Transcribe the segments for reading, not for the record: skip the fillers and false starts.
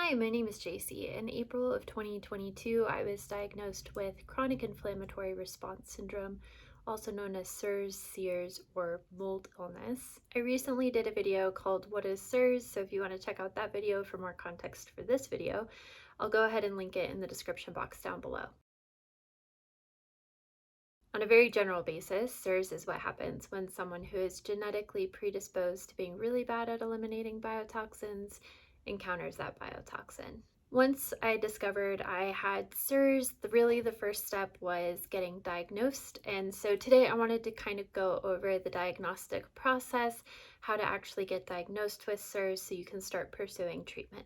Hi, my name is Jacie. In April of 2022, I was diagnosed with chronic inflammatory response syndrome, also known as CIRS, or mold illness. I recently did a video called What is CIRS? So if you want to check out that video for more context for this video, I'll go ahead and link it in the description box down below. On a very general basis, CIRS is what happens when someone who is genetically predisposed to being really bad at eliminating biotoxins encounters that biotoxin. Once I discovered I had CIRS, the first step was getting diagnosed. And so today I wanted to kind of go over the diagnostic process, how to actually get diagnosed with CIRS so you can start pursuing treatment.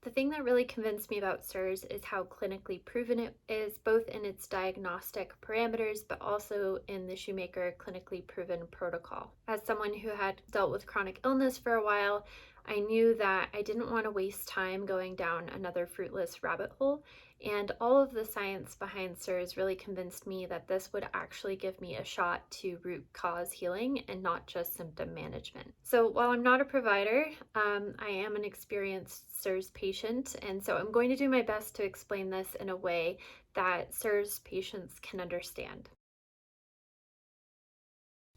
The thing that really convinced me about CIRS is how clinically proven it is, both in its diagnostic parameters, but also in the Shoemaker clinically proven protocol. As someone who had dealt with chronic illness for a while, I knew that I didn't want to waste time going down another fruitless rabbit hole, and all of the science behind CIRS really convinced me that this would actually give me a shot to root cause healing and not just symptom management. So while I'm not a provider, I am an experienced CIRS patient, and so I'm going to do my best to explain this in a way that CIRS patients can understand.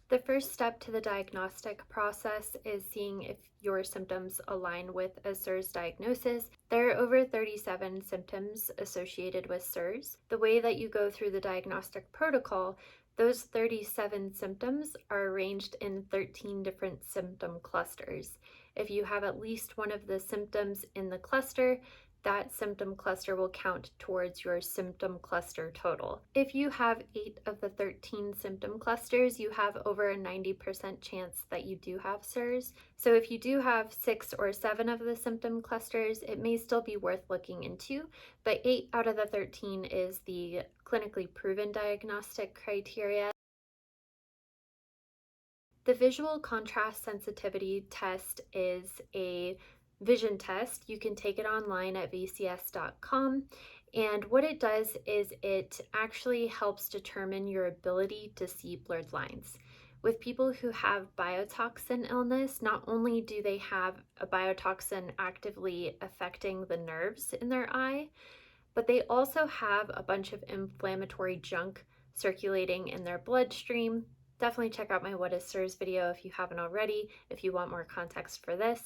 The first step to the diagnostic process is seeing if your symptoms align with a CIRS diagnosis. There are over 37 symptoms associated with CIRS. The way that you go through the diagnostic protocol, those 37 symptoms are arranged in 13 different symptom clusters. If you have at least one of the symptoms in the cluster, that symptom cluster will count towards your symptom cluster total. If you have 8 of the 13 symptom clusters, you have over a 90% chance that you do have CIRS. So if you do have 6 or 7 of the symptom clusters, it may still be worth looking into, but 8 out of the 13 is the clinically proven diagnostic criteria. The visual contrast sensitivity test is a vision test. You can take it online at vcs.com. And what it does is it actually helps determine your ability to see blurred lines. With people who have biotoxin illness, not only do they have a biotoxin actively affecting the nerves in their eye, but they also have a bunch of inflammatory junk circulating in their bloodstream. Definitely check out my What is CIRS video if you haven't already, if you want more context for this.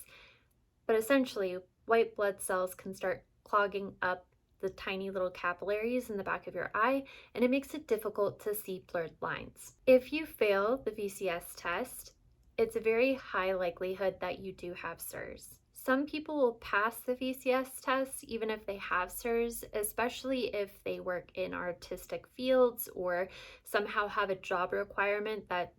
But essentially, white blood cells can start clogging up the tiny little capillaries in the back of your eye, and it makes it difficult to see blurred lines. If you fail the VCS test, it's a very high likelihood that you do have CIRS. Some people will pass the VCS test even if they have CIRS, especially if they work in artistic fields or somehow have a job requirement that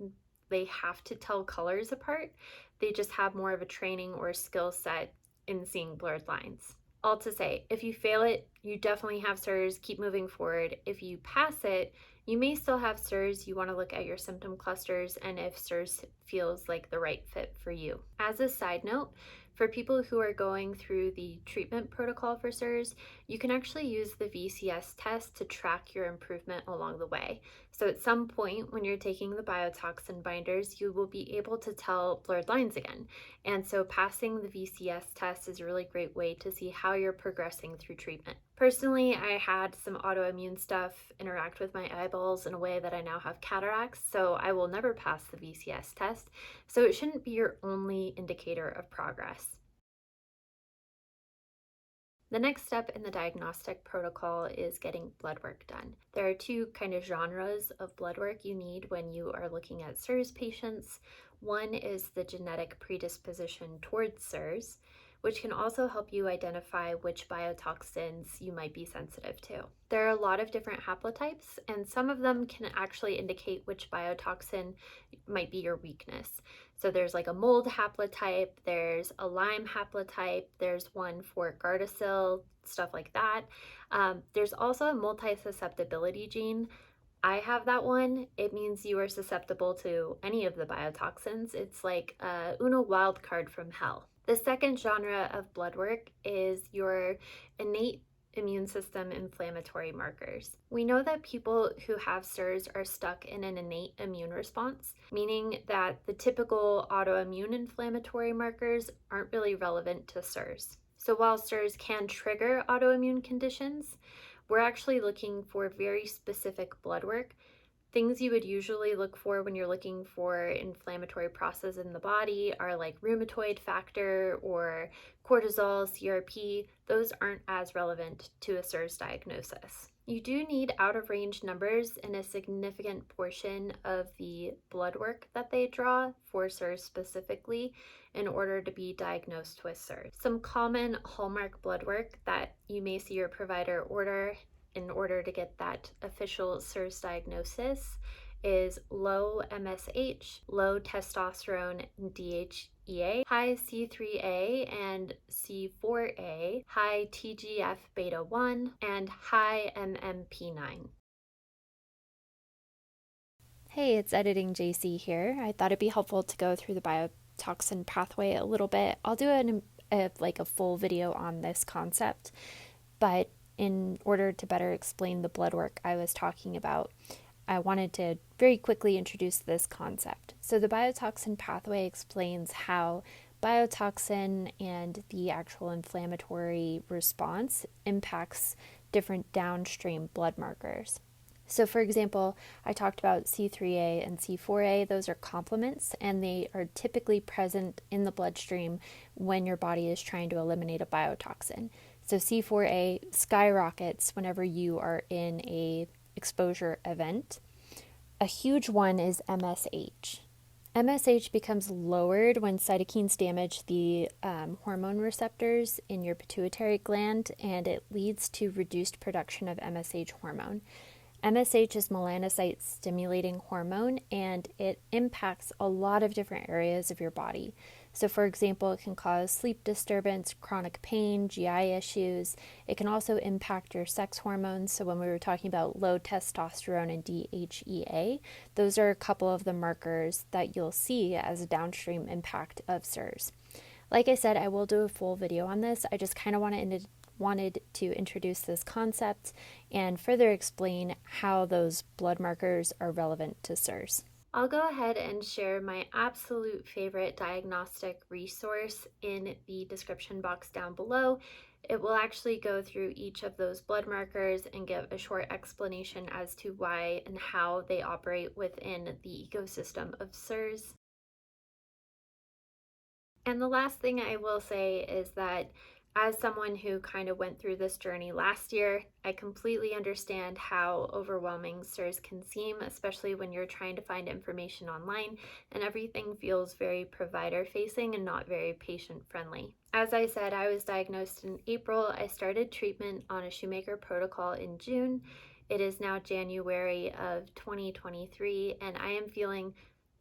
they have to tell colors apart. They just have more of a training or skill set in seeing blurred lines. All to say, if you fail it, you definitely have CIRS, keep moving forward. If you pass it, you may still have CIRS. You want to look at your symptom clusters and if CIRS feels like the right fit for you. As a side note, for people who are going through the treatment protocol for CIRS, you can actually use the VCS test to track your improvement along the way. So at some point when you're taking the biotoxin binders, you will be able to tell blurred lines again. And so passing the VCS test is a really great way to see how you're progressing through treatment. Personally, I had some autoimmune stuff interact with my eyeballs in a way that I now have cataracts, so I will never pass the VCS test, so it shouldn't be your only indicator of progress. The next step in the diagnostic protocol is getting blood work done. There are two kind of genres of blood work you need when you are looking at CIRS patients. One is the genetic predisposition towards CIRS, which can also help you identify which biotoxins you might be sensitive to. There are a lot of different haplotypes, and some of them can actually indicate which biotoxin might be your weakness. So there's like a mold haplotype, there's a Lyme haplotype, there's one for Gardasil, stuff like that. There's also a multi-susceptibility gene. I have that one. It means you are susceptible to any of the biotoxins. It's like a Uno wild card from hell. The second genre of blood work is your innate immune system inflammatory markers. We know that people who have CIRS are stuck in an innate immune response, meaning that the typical autoimmune inflammatory markers aren't really relevant to CIRS. So while CIRS can trigger autoimmune conditions, we're actually looking for very specific blood work. Things you would usually look for when you're looking for inflammatory process in the body are like rheumatoid factor or cortisol, CRP. Those aren't as relevant to a CIRS diagnosis. You do need out of range numbers in a significant portion of the blood work that they draw for CIRS specifically in order to be diagnosed with CIRS. Some common hallmark blood work that you may see your provider order in order to get that official CIRS diagnosis is low MSH, low testosterone and DHEA, high C3A and C4A, high TGF beta 1, and high MMP9. Hey, it's Editing Jacie here. I thought it'd be helpful to go through the biotoxin pathway a little bit. I'll do a full video on this concept, but in order to better explain the blood work I was talking about, I wanted to very quickly introduce this concept. So the biotoxin pathway explains how biotoxin and the actual inflammatory response impacts different downstream blood markers. So for example, I talked about C3A and C4A. Those are complements, and they are typically present in the bloodstream when your body is trying to eliminate a biotoxin. So C4A skyrockets whenever you are in a exposure event. A huge one is MSH. MSH becomes lowered when cytokines damage the hormone receptors in your pituitary gland, and it leads to reduced production of MSH hormone. MSH is melanocyte stimulating hormone, and it impacts a lot of different areas of your body. So for example, it can cause sleep disturbance, chronic pain, GI issues. It can also impact your sex hormones. So when we were talking about low testosterone and DHEA, those are a couple of the markers that you'll see as a downstream impact of CIRS. Like I said, I will do a full video on this. I just kind of wanted to introduce this concept and further explain how those blood markers are relevant to CIRS. I'll go ahead and share my absolute favorite diagnostic resource in the description box down below. It will actually go through each of those blood markers and give a short explanation as to why and how they operate within the ecosystem of CIRS. And the last thing I will say is that as someone who kind of went through this journey last year, I completely understand how overwhelming CIRS can seem, especially when you're trying to find information online and everything feels very provider facing and not very patient friendly. As I said, I was diagnosed in April. I started treatment on a Shoemaker protocol in June. It is now January of 2023, and I am feeling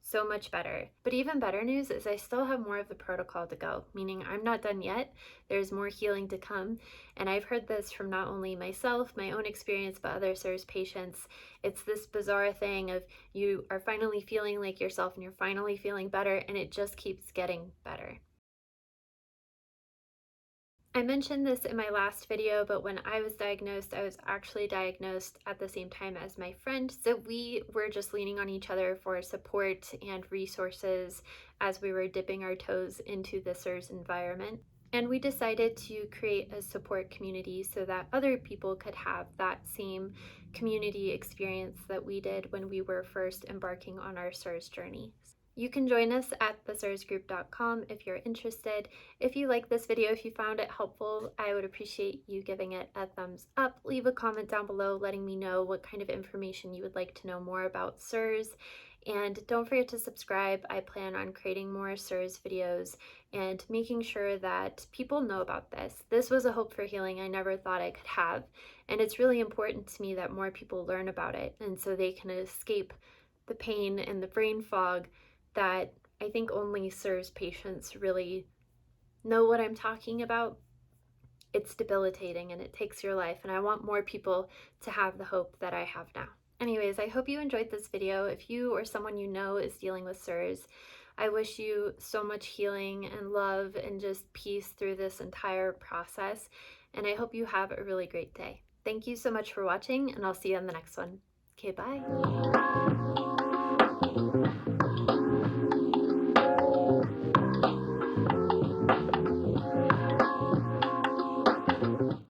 so much better. But even better news is I still have more of the protocol to go, meaning I'm not done yet. There's more healing to come. And I've heard this from not only myself, my own experience, but other CIRS patients. It's this bizarre thing of you are finally feeling like yourself and you're finally feeling better, and it just keeps getting better. I mentioned this in my last video, but when I was diagnosed, I was actually diagnosed at the same time as my friend. So we were just leaning on each other for support and resources as we were dipping our toes into the CIRS environment. And we decided to create a support community so that other people could have that same community experience that we did when we were first embarking on our CIRS journey. You can join us at thecirsgroup.com if you're interested. If you like this video, if you found it helpful, I would appreciate you giving it a thumbs up. Leave a comment down below letting me know what kind of information you would like to know more about CIRS. And don't forget to subscribe. I plan on creating more CIRS videos and making sure that people know about this. This was a hope for healing I never thought I could have. And it's really important to me that more people learn about it, and so they can escape the pain and the brain fog that I think only CIRS patients really know what I'm talking about. It's debilitating and it takes your life, and I want more people to have the hope that I have now. Anyways, I hope you enjoyed this video. If you or someone you know is dealing with CIRS, I wish you so much healing and love and just peace through this entire process. And I hope you have a really great day. Thank you so much for watching, and I'll see you on the next one. Okay, bye.